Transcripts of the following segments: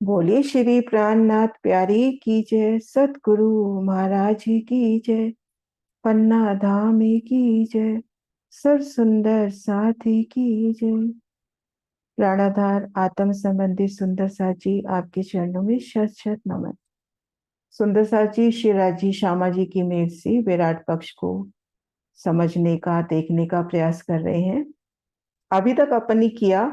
बोलिए श्री प्राणनाथ प्यारी की जय, सतगुरु महाराज की जय, पन्ना धाम की जय, सर सुंदर साथी की जय। प्राणाधार आत्म संबंधी सुंदर साची आपके चरणों में शत शत नमन। सुंदर साची श्री राजी श्यामा जी की मेघ से विराट पक्ष को समझने का देखने का प्रयास कर रहे हैं। अभी तक अपन ने किया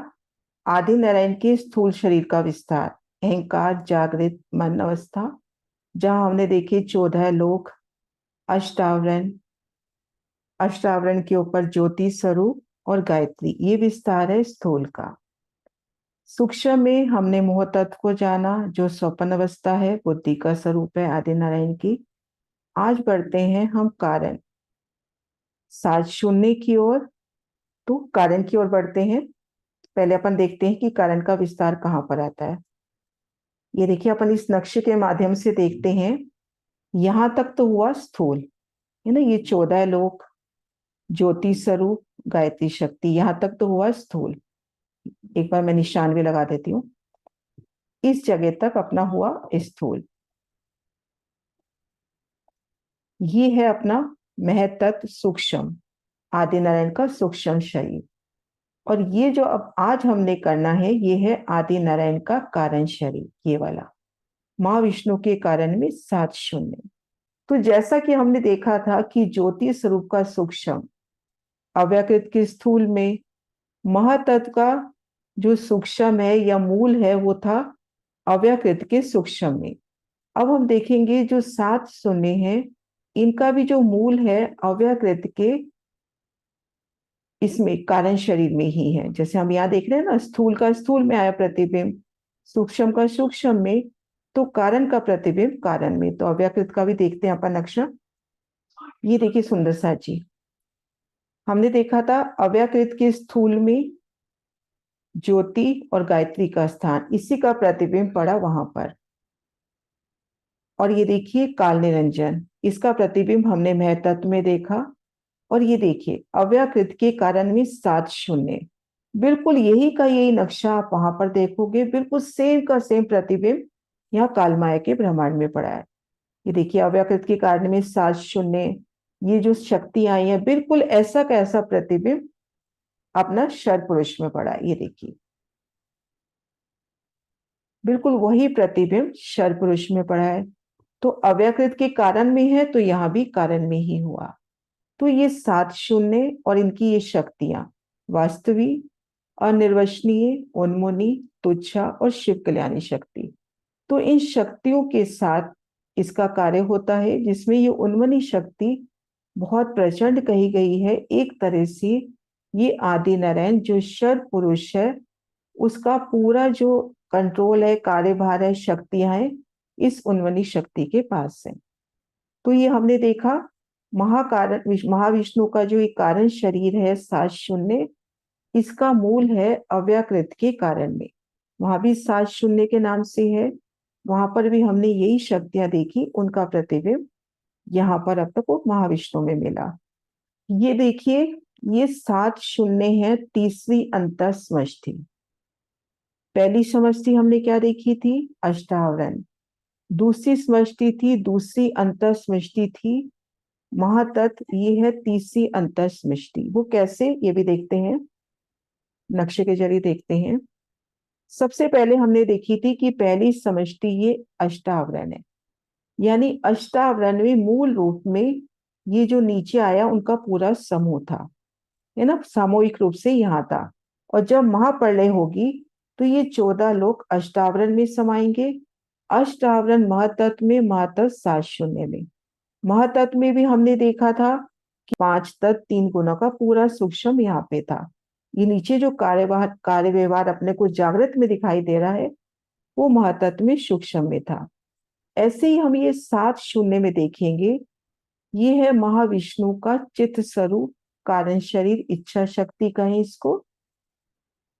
आदि नारायण के स्थूल शरीर का विस्तार, अहंकार जागृत मन अवस्था, जहां हमने देखे 14 लोक, अष्टावरण, अष्टावरण के ऊपर ज्योति स्वरूप और गायत्री, ये विस्तार है स्थूल का। सूक्ष्म में हमने मोह तत्व को जाना, जो स्वप्न अवस्था है, बुद्धि का स्वरूप है आदि नारायण की। आज बढ़ते हैं हम कारण सात शून्य की ओर। तो कारण की ओर बढ़ते हैं। पहले अपन देखते हैं कि कारण का विस्तार कहाँ पर आता है। ये देखिए, अपन इस नक्शे के माध्यम से देखते हैं। यहां तक तो हुआ स्थूल, है ना, ये 14 लोक, ज्योति स्वरूप, गायत्री शक्ति, यहां तक तो हुआ स्थूल। एक बार मैं निशान भी लगा देती हूँ। इस जगह तक अपना हुआ स्थूल। ये है अपना महतत्व सूक्ष्म, आदि नारायण का सूक्ष्म शरीर। और ये जो अब आज हमने करना है, ये है आदि नारायण का कारण शरीर, ये वाला महाविष्णु के कारण में 7 शून्य। तो जैसा कि हमने देखा था कि ज्योति स्वरूप का सूक्ष्म, अव्यकृत के स्थूल में, महातत्व का जो सूक्ष्म है या मूल है वो था अव्यकृत के सूक्ष्म में। अब हम देखेंगे जो 7 शून्य हैं, इनका भी जो मूल है अव्यकृत के इसमें कारण शरीर में ही है। जैसे हम यहाँ देख रहे हैं ना, स्थूल का स्थूल में आया प्रतिबिंब, सूक्ष्म का सूक्ष्म में, तो कारण का प्रतिबिंब कारण में। तो अव्यकृत का भी देखते हैं अपन नक्शा। ये देखिए सुंदर सा जी, हमने देखा था अव्यकृत के स्थूल में ज्योति और गायत्री का स्थान, इसी का प्रतिबिंब पड़ा वहां पर। और ये देखिए काल निरंजन, इसका प्रतिबिंब हमने महतत्व में देखा। और ये देखिए अव्यकृत के कारण में 7 शून्य, बिल्कुल यही का यही नक्शा आप वहां पर देखोगे, बिल्कुल सेम का सेम प्रतिबिंब यहाँ कालमाया के ब्रह्मांड में पड़ा है। ये देखिए अव्यकृत के कारण में 7 शून्य, ये जो शक्ति आई है, बिल्कुल ऐसा का ऐसा प्रतिबिंब अपना शर पुरुष में पड़ा है। ये देखिए बिल्कुल वही प्रतिबिंब शर पुरुष में पड़ा है। तो अव्यकृत के कारण में है तो यहां भी कारण में ही हुआ। तो ये 7 शून्य और इनकी ये शक्तियां, वास्तविक, अनिर्वचनीय, उन्मुनी, तुच्छा और शिव कल्याणी शक्ति, तो इन शक्तियों के साथ इसका कार्य होता है, जिसमें ये उन्मनी शक्ति बहुत प्रचंड कही गई है। एक तरह से ये आदि नारायण जो शर पुरुष है, उसका पूरा जो कंट्रोल है, कार्यभार है, शक्तियां हैं, इस उन्मनी शक्ति के पास है। तो ये हमने देखा महाकारण महाविष्णु का जो एक कारण शरीर है 7 शून्य, इसका मूल है अव्यकृत के कारण में। वहां भी 7 शून्य के नाम से है, वहां पर भी हमने यही शक्तियां देखी, उनका प्रतिबिंब यहाँ पर अब तक वो महाविष्णु में मिला। ये देखिए, ये 7 शून्य है तीसरी अंतर समष्टि। पहली समष्टि हमने क्या देखी थी? अष्टावरण। दूसरी समष्टि थी, दूसरी अंतर समष्टि थी महातत्व। ये है तीसरी अंतर समष्टि। वो कैसे, ये भी देखते हैं, नक्शे के जरिए देखते हैं। सबसे पहले हमने देखी थी कि पहली समष्टि ये अष्टावरण है, यानी अष्टावरण में मूल रूप में ये जो नीचे आया उनका पूरा समूह था, है ना, सामूहिक रूप से यहाँ था। और जब महाप्रलय होगी तो ये 14 लोग अष्टावरण में समाएंगे। अष्टावरण महातत्व में, महातत्व 7 शून्य में। महातत्व में भी हमने देखा था कि 5 तत्व 3 गुणों का पूरा सूक्ष्म यहाँ पे था। ये नीचे जो कार्य व्यवहार अपने को जागृत में दिखाई दे रहा है, वो महातत्व में सूक्ष्म में था। ऐसे ही हम ये 7 शून्य में देखेंगे। ये है महाविष्णु का चित्त स्वरूप, कारण शरीर, इच्छा शक्ति कहें इसको।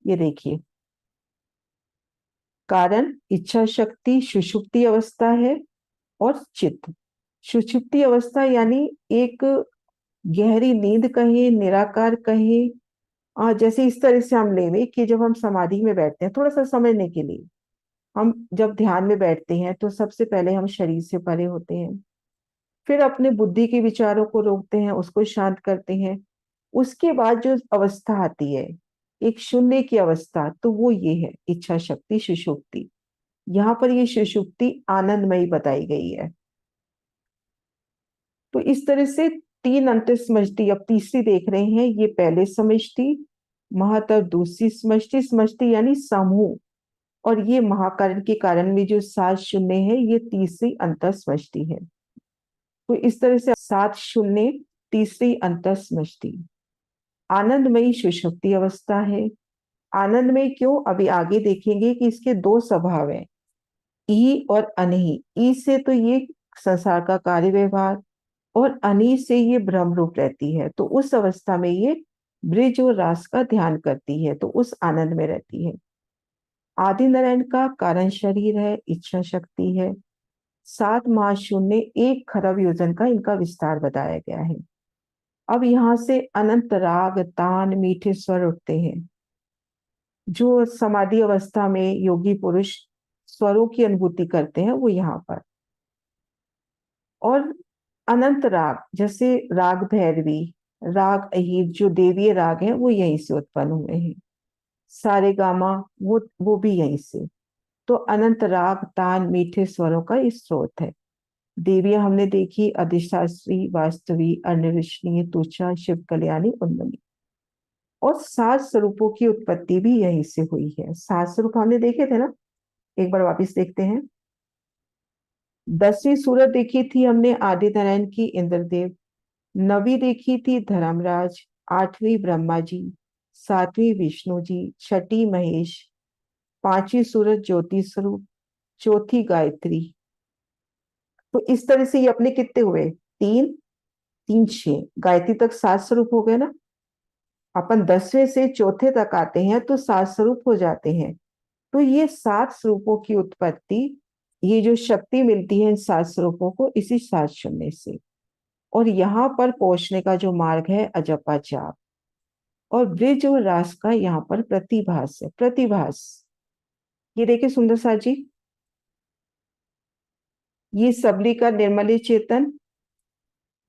ये देखिए कारण, इच्छा शक्ति सुषुप्ति अवस्था है, और चित्त सुषुप्ति अवस्था, यानी एक गहरी नींद कहें, निराकार कहें। जैसे इस तरह से हम लेवे कि जब हम समाधि में बैठते हैं थोड़ा सा समझने के लिए, हम जब ध्यान में बैठते हैं तो सबसे पहले हम शरीर से परे होते हैं, फिर अपने बुद्धि के विचारों को रोकते हैं, उसको शांत करते हैं। उसके बाद जो अवस्था आती है, एक शून्य की अवस्था, तो वो ये है इच्छा शक्ति सुषुप्ति। यहाँ पर ये सुषुप्ति आनंदमयी बताई गई है। तो इस तरह से तीन अंत समष्टि, अब तीसरी देख रहे हैं, ये पहले समष्टि, महत्व दूसरी समष्टि, समष्टि यानी समूह, और ये महाकारण के कारण में जो सात शून्य है, ये तीसरी अंतर समष्टि है। तो इस तरह से सात शून्य तीसरी अंतर समष्टि आनंदमयी सुषुप्ति अवस्था है। आनंदमयी क्यों, अभी आगे देखेंगे कि इसके दो स्वभाव है, ई और अनही। ई से तो ये संसार का कार्य व्यवहार, और अनी से ये ब्रह्म रूप रहती है। तो उस अवस्था में ये ब्रिज और रास का ध्यान करती है, तो उस आनंद में रहती है। आदि नारायण का कारण शरीर है, इच्छा शक्ति है। 7 महाशून्य 1 खरब योजन का इनका विस्तार बताया गया है। अब यहाँ से अनंत राग तान मीठे स्वर उठते हैं। जो समाधि अवस्था में योगी पुरुष स्वरों की अनुभूति करते हैं, वो यहाँ पर। और अनंत राग, जैसे राग भैरवी, राग अहीर, जो देवीय राग है, वो यहीं से उत्पन्न हुए हैं। सारे गामा, वो भी यहीं से। तो अनंत राग तान मीठे स्वरों का इस स्रोत है। देवियां हमने देखी, अधिशास्त्री, वास्तवी, अन्यविष्णी, तुच्छा, शिव कल्याणी, उन्मनी। और 7 स्वरूपों की उत्पत्ति भी यहीं से हुई है। 7 स्वरूप हमने देखे थे ना, एक बार वापिस देखते हैं। 10वीं सूरत देखी थी हमने आदि नारायण की, इंद्रदेव। 9वीं देखी थी धर्मराज। 8वीं ब्रह्मा जी। 7वीं विष्णु जी। 6ठी महेश। 5वीं सूरत ज्योति स्वरूप। चौथी गायत्री। तो इस तरह से ये अपने कितने हुए, तीन, तीन छह, गायत्री तक 7 स्वरूप हो गए ना। अपन 10वें से चौथे तक आते हैं तो 7 स्वरूप हो जाते हैं। तो ये 7 स्वरूपों की उत्पत्ति, ये जो शक्ति मिलती है इन 7 स्वरूपों को, इसी 7 शून्य से। और यहाँ पर पहुंचने का जो मार्ग है, अजपा जाप। और ब्रिज और रास का यहाँ पर प्रतिभास है, प्रतिभास। ये देखिए सुंदर सा जी, ये सबली का निर्मली चेतन।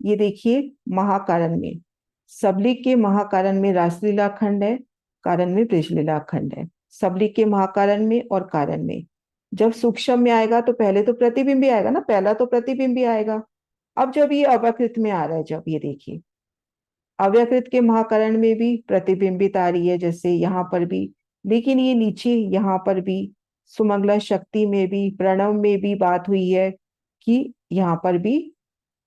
ये देखिए महाकारण में, सबली के महाकारण में रासलीला खंड है, कारण में ब्रिजलीला खंड है। सबली के महाकारण में और कारण में। जब सूक्ष्म में आएगा तो पहले तो प्रतिबिंब ही आएगा ना, पहला तो प्रतिबिंब ही आएगा। अब जब ये अव्यकृत में आ रहा है, जब ये देखिए अव्यकृत के महाकरण में भी प्रतिबिंबित आ रही है, जैसे यहाँ पर भी। लेकिन ये नीचे यहाँ पर भी सुमंगला शक्ति में भी, प्रणव में भी बात हुई है कि यहाँ पर भी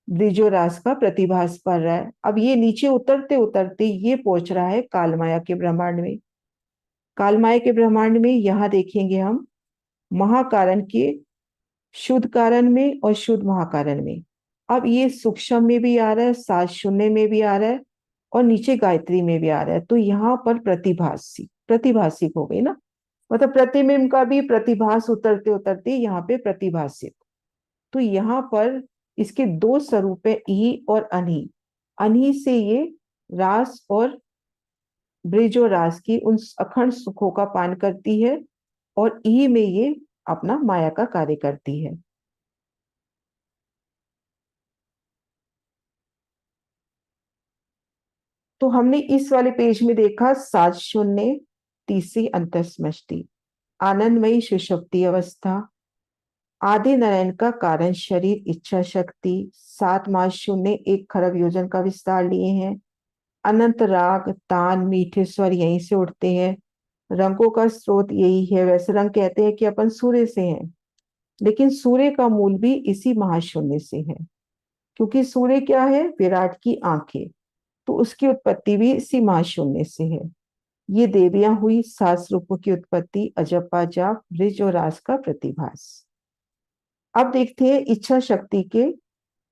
द्विजोरास का प्रतिभास पड़ रहा है। अब ये नीचे उतरते उतरते ये पहुंच रहा है कालमाया के ब्रह्मांड में। कालमाया के ब्रह्मांड में यहाँ देखेंगे हम महाकारण के शुद्ध कारण में और शुद्ध महाकारण में। अब ये सूक्ष्म में भी आ रहा है, 7 शून्य में भी आ रहा है, और नीचे गायत्री में भी आ रहा है। तो यहाँ पर प्रतिभासी, प्रतिभासिक हो गई ना, मतलब प्रतिबिंब का भी प्रतिभास उतरते उतरते यहाँ पे प्रतिभासिक। तो यहाँ पर इसके दो स्वरूप है, ई और अनही। अनही से ये रास और ब्रिज और रास की उन अखंड सुखों का पान करती है, और ई में ये अपना माया का कार्य करती है। तो हमने इस वाले पेज में देखा 7 शून्य तीसरी अंतर्समष्टि, आनंदमयी सुषुप्ति अवस्था, आदि नारायण का कारण शरीर, इच्छा शक्ति, 7 महाशून्य 1 खरब योजन का विस्तार लिए हैं। अनंत राग तान मीठे स्वर यहीं से उठते हैं। रंगों का स्रोत यही है। वैसे रंग कहते हैं कि अपन सूर्य से हैं, लेकिन सूर्य का मूल भी इसी महाशून्य से है, क्योंकि सूर्य क्या है, विराट की आंखें। तो उसकी उत्पत्ति भी इसी महाशून्य से है। ये देवियां हुई 7 स्वरूपों की उत्पत्ति, अजपा जाप, ब्रिज और रास का प्रतिभास। अब देखते हैं इच्छा शक्ति के,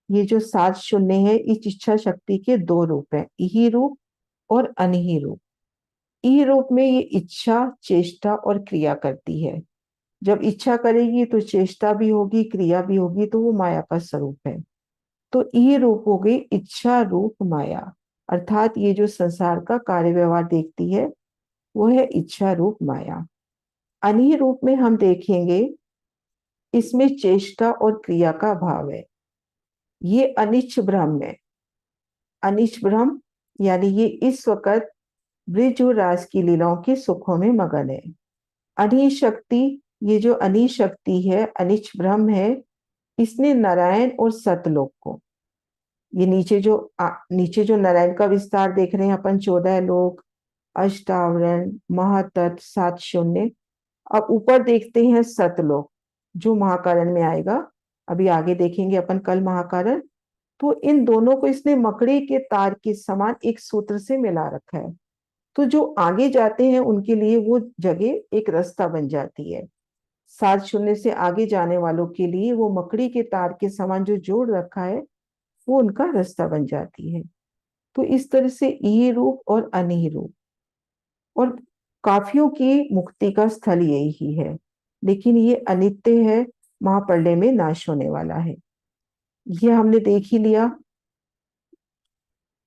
ये जो 7 शून्य है, इस इच्छा शक्ति के दो रूप हैं, इही रूप और अनही रूप। ई रूप में ये इच्छा, चेष्टा और क्रिया करती है। जब इच्छा करेगी तो चेष्टा भी होगी, क्रिया भी होगी, तो वो माया का स्वरूप है। तो ई रूप हो गई इच्छा रूप माया, अर्थात ये जो संसार का कार्य व्यवहार देखती है, वो है इच्छा रूप माया। अनही रूप में हम देखेंगे इसमें चेष्टा और क्रिया का भाव है। ये अनिच्छ ब्रह्म है। अनिच्छ ब्रह्म यानी ये इस वक्त ब्रिज और रास की लीलाओं के सुखों में मगन है। अनी शक्ति, ये जो अनी शक्ति है, अनिच्छ ब्रह्म है, इसने नारायण और सतलोक को, ये नीचे जो नारायण का विस्तार देख रहे हैं अपन, 14 लोक, अष्टावरण, महातत्व, 7 शून्य। अब ऊपर देखते हैं सतलोक, जो महाकारण में आएगा। अभी आगे देखेंगे अपन कल महाकारण। तो इन दोनों को इसने मकड़ी के तार के समान एक सूत्र से मिला रखा है। तो जो आगे जाते हैं उनके लिए वो जगह एक रास्ता बन जाती है। 7 शून्य से आगे जाने वालों के लिए वो मकड़ी के तार के समान जो जोड़ रखा है, वो उनका रास्ता बन जाती है। तो इस तरह से ई रूप और अनी रूप, और काफियों की मुक्ति का स्थल यही है। लेकिन ये अनित्य है, महाप्रलय में नाश होने वाला है। ये हमने देख ही लिया।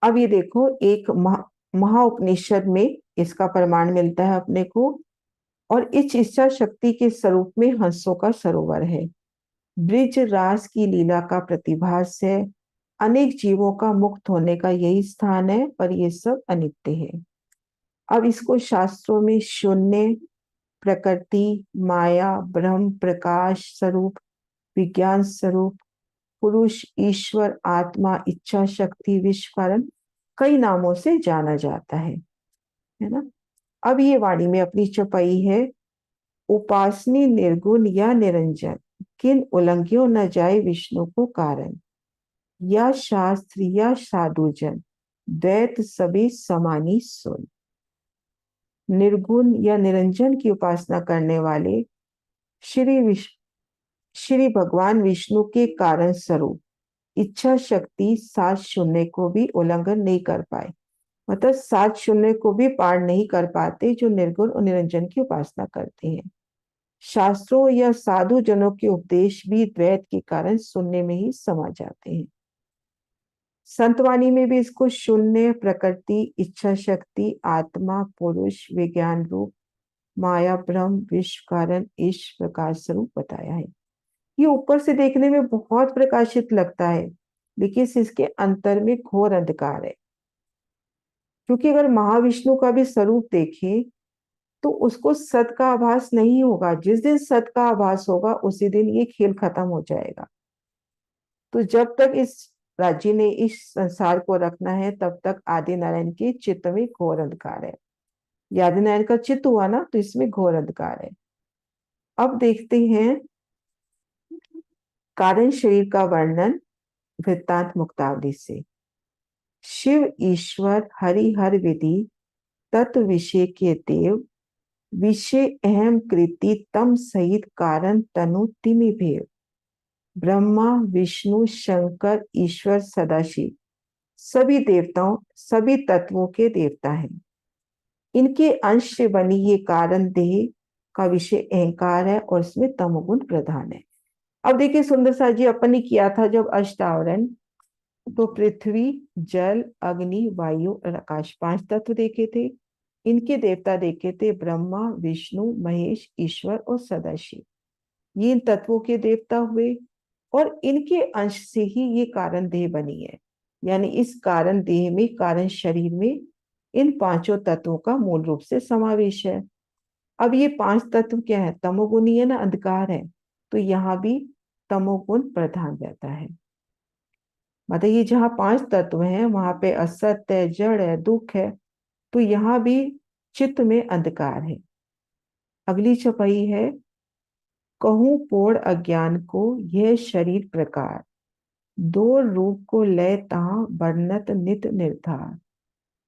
अब ये देखो, एक महाउपनिषद में इसका प्रमाण मिलता है अपने को। और इस इच्छा शक्ति के स्वरूप में हंसों का सरोवर है। ब्रिज रास की लीला का प्रतिभास है। अनेक जीवों का मुक्त होने का यही स्थान है, पर ये सब अनित्य है। अब इसको शास्त्रों में शून्य, प्रकृति, माया, ब्रह्म, प्रकाश स्वरूप, विज्ञान स्वरूप, पुरुष, ईश्वर, आत्मा, इच्छा शक्ति, विश्व कारण, कई नामों से जाना जाता है ना। अब ये वाणी में अपनी चौपाई है। उपासनी निर्गुण या निरंजन, किन उल्लंघ्यो न जाए विष्णु को कारण। या शास्त्र या साधुजन, द्वैत सभी समानी सुन। निर्गुण या निरंजन की उपासना करने वाले श्री भगवान विष्णु के कारण स्वरूप इच्छा शक्ति 7 शून्य को भी उल्लंघन नहीं कर पाए। मतलब 7 शून्य को भी पार नहीं कर पाते जो निर्गुण और निरंजन की उपासना करते हैं। शास्त्रों या साधु जनों के उपदेश भी द्वैत के कारण शून्य में ही समा जाते हैं। संतवाणी में भी इसको शून्य, प्रकृति, इच्छा शक्ति, आत्मा, पुरुष, विज्ञान रूप, माया, ब्रह्म, विश्व कारण, ईश प्रकाश स्वरूप बताया है। ये ऊपर से देखने में बहुत प्रकाशित लगता है, लेकिन इसके अंतर में घोर अंधकार है। क्योंकि अगर महाविष्णु का भी स्वरूप देखें तो उसको सत का आभास नहीं होगा। जिस दिन सत का आभास होगा उसी दिन ये खेल खत्म हो जाएगा। तो जब तक इस राज्य ने इस संसार को रखना है, तब तक आदि नारायण के चित्त में घोर अंधकार है। ये आदि नारायण का चित्त हुआ ना, तो इसमें घोर अंधकार है। अब देखते हैं कारण शरीर का वर्णन वृत्तांत मुक्तावली से। शिव ईश्वर हरि हर विधि तत्व विषय के देव, विषय अहम कृति तम सहित कारण तनु तिमि भेव। ब्रह्मा, विष्णु, शंकर, ईश्वर, सदाशिव सभी देवताओं, सभी तत्वों के देवता हैं। इनके अंश से बनी ये कारण देह का विषय अहंकार है, और इसमें तमोगुण प्रधान है। अब देखिए सुंदर सा जी, अपन ने किया था जब अष्टावरण, तो पृथ्वी, जल, अग्नि, वायु और आकाश 5 तत्व देखे थे। इनके देवता देखे थे ब्रह्मा, विष्णु, महेश, ईश्वर और सदाशिव। ये इन तत्वों के देवता हुए, और इनके अंश से ही ये कारण देह बनी है। यानी इस कारण देह में, कारण शरीर में इन 5 तत्वों का मूल रूप से समावेश है। अब ये 5 तत्व क्या है? तमोगुणी है ना, अंधकार है। तो यहाँ भी तमोगुण प्रधान रहता है। मतलब ये जहाँ 5 तत्व हैं वहां पे असत्य है, जड़ है, दुख है। तो यहाँ भी चित्त में अंधकार है। अगली छपाई है, कहूं पोड़ अज्ञान को यह शरीर प्रकार, दो रूप को लय तहाँ वर्णत नित निर्धार।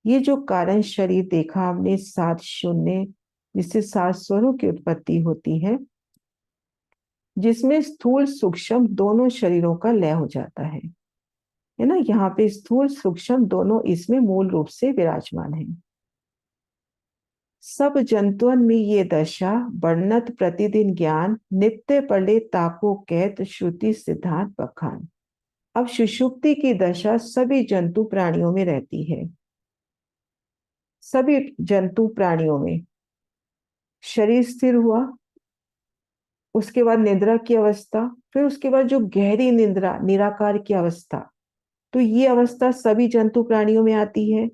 ये जो कारण शरीर देखा हमने 7 शून्य, जिससे 7 स्वरों की उत्पत्ति होती जिसमें स्थूल सूक्ष्म दोनों शरीरों का लय हो जाता है ना। यहाँ पे स्थूल सूक्ष्म दोनों इसमें मूल रूप से विराजमान है। सब जंतुओं में ये दशा वर्णत प्रतिदिन ज्ञान, नित्य पढ़े ताको कहत श्रुति सिद्धांत बखान। अब सुषुप्ति की दशा सभी जंतु प्राणियों में रहती है। सभी जंतु प्राणियों में शरीर स्थिर हुआ, उसके बाद निद्रा की अवस्था, फिर उसके बाद जो गहरी निद्रा, निराकार की अवस्था। तो ये अवस्था सभी जंतु प्राणियों में आती है।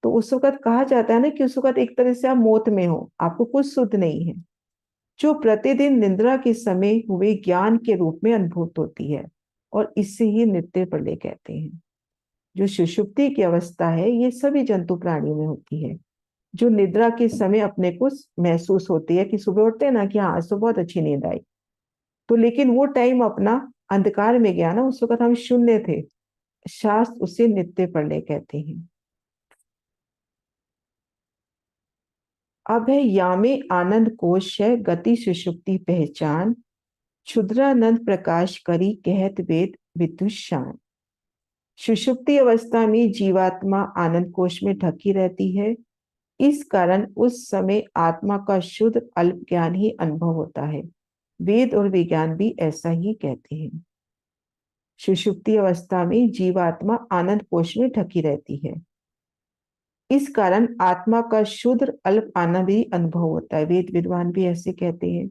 तो उस वक्त कहा जाता है ना कि उस वक्त एक तरह से आप मौत में हो, आपको कुछ सुध नहीं है, जो प्रतिदिन निद्रा के समय हुए ज्ञान के रूप में अनुभूत होती है, और इससे ही नित्य प्रलय कहते हैं। जो सुषुप्ति की अवस्था है ये सभी जंतु प्राणियों में होती है। जो निद्रा के समय अपने को महसूस होती है कि सुबह उठते हैं ना कि हाँ आज तो बहुत अच्छी नींद आई, तो लेकिन वो टाइम अपना अंधकार में गया ना, उस वक्त हम शून्य थे। शास्त्र उसे नित्य प्रलय कहते हैं। अब है यामे आनंद कोश है गति सुषुप्ति पहचान, क्षुद्रानंद प्रकाश करी कहत वेद विदुषान। सुषुप्ति अवस्था में जीवात्मा आनंद कोश में ढकी रहती है। इस कारण उस समय आत्मा का शुद्ध अल्प ज्ञान ही अनुभव होता है। वेद और विज्ञान भी ऐसा ही कहते हैं। सुषुप्ति अवस्था में जीवात्मा आनंद कोश में ढकी रहती है। इस कारण आत्मा का शुद्ध अल्प आनंद ही अनुभव होता है। वेद विद्वान भी ऐसे कहते हैं।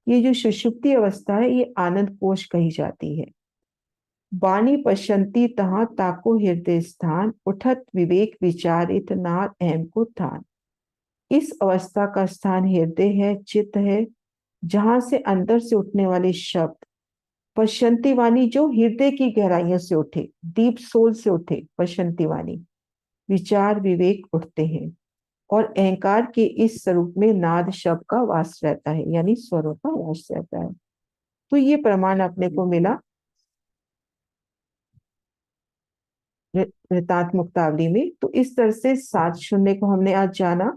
ये जो सुषुप्ति अवस्था है ये आनंद कोश कही जाती है। वाणी पश्यंती तहाँ ताको हृदय स्थान, उठत विवेक विचारित नार अहम को थान। इस अवस्था का स्थान हृदय है, चित्त है, जहां से अंदर से उठने वाले शब्द, पश्यंती वाणी जो हृदय की गहराइयों से उठे, डीप सोल से उठे, पश्यंती वाणी, विचार विवेक उठते हैं, और अहंकार के इस स्वरूप में नाद शब्द का वास रहता है, यानी स्वरों का वास रहता है। तो ये प्रमाण अपने को मिला वृतांत मुक्तावली में। तो इस तरह से 7 शून्य को हमने आज जाना।